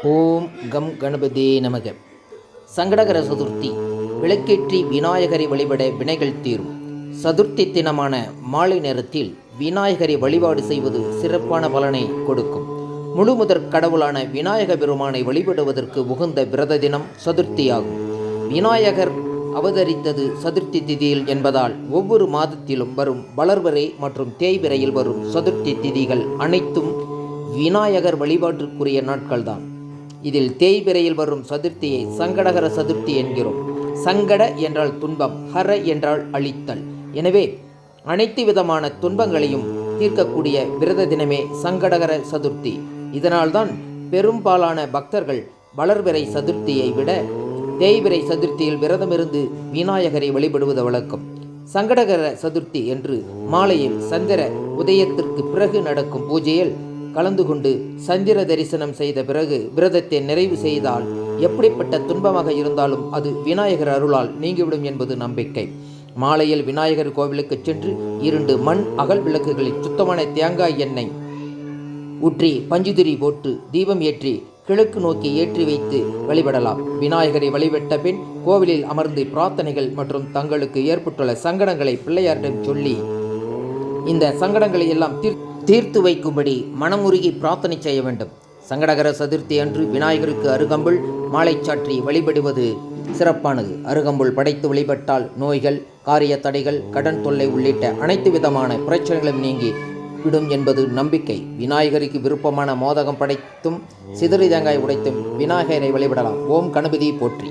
ஓம் come கணபதே நமக. சங்கடகர சதுர்த்தி விளக்கேற்றி விநாயகரை வழிபட வினைகள் தீரும். சதுர்த்தி தினமான மாலை நேரத்தில் விநாயகரை வழிபாடு செய்வது சிறப்பான பலனை கொடுக்கும். முழுமுதற் கடவுளான விநாயக பெருமானை வழிபடுவதற்கு உகந்த விரத தினம் சதுர்த்தியாகும். விநாயகர் அவதரித்தது சதுர்த்தி திதியில் என்பதால் ஒவ்வொரு மாதத்திலும் வரும் வளர்வரை மற்றும் தேய்பிரையில் வரும் சதுர்த்தி திதிகள் அனைத்தும் விநாயகர் வழிபாட்டிற்குரிய நாட்கள்தான். இதில் தேய்பிரையில் வரும் சதுர்த்தியை சங்கடகர சதுர்த்தி என்கிறோம். சங்கட என்றால் துன்பம், ஹர என்றால் அழித்தல். எனவே அனைத்து விதமான துன்பங்களையும் தீர்க்கக்கூடிய விரத தினமே சங்கடகர சதுர்த்தி. இதனால்தான் பெரும்பாலான பக்தர்கள் வளர்பிறை சதுர்த்தியை விட தேய்பிறை சதுர்த்தியில் விரதமிருந்து விநாயகரை வழிபடுவது வழக்கம். சங்கடகர சதுர்த்தி என்று மாலையில் சந்திர உதயத்திற்கு பிறகு நடக்கும் பூஜையில் கலந்து கொண்டு சந்திர தரிசனம் செய்த பிறகு விரதத்தை நிறைவு செய்தால் எப்படிப்பட்ட துன்பமாக இருந்தாலும் அது விநாயகர் அருளால் நீங்கிவிடும் என்பது நம்பிக்கை. மாலையில் விநாயகர் கோவிலுக்கு சென்று 2 மண் அகல் விளக்குகளில் சுத்தமான தேங்காய் எண்ணெய் ஊற்றி பஞ்சுதிரி போட்டு தீபம் ஏற்றி கிழக்கு நோக்கி ஏற்றி வைத்து வழிபடலாம். விநாயகரை வழிபட்ட பின் கோவிலில் அமர்ந்து பிரார்த்தனைகள் மற்றும் தங்களுக்கு ஏற்பட்டுள்ள சங்கடங்களை பிள்ளையாரிடம் சொல்லி இந்த சங்கடங்களை எல்லாம் தீர்த்து வைக்கும்படி மனமுருகி பிரார்த்தனை செய்ய வேண்டும். சங்கடகர சதுர்த்தி அன்று விநாயகருக்கு அருகம்புல் மாலை சாற்றி வழிபடுவது சிறப்பானது. அருகம்புல் படைத்து வழிபட்டால் நோய்கள், காரிய தடைகள், கடன் தொல்லை உள்ளிட்ட அனைத்து விதமான பிரச்சனைகளும் நீங்கி விடும் என்பது நம்பிக்கை. விநாயகருக்கு விருப்பமான மோதகம் படைத்தும் சிதறி தேங்காய் உடைத்தும் விநாயகரை வழிபடலாம். ஓம் கணபதி போற்றி.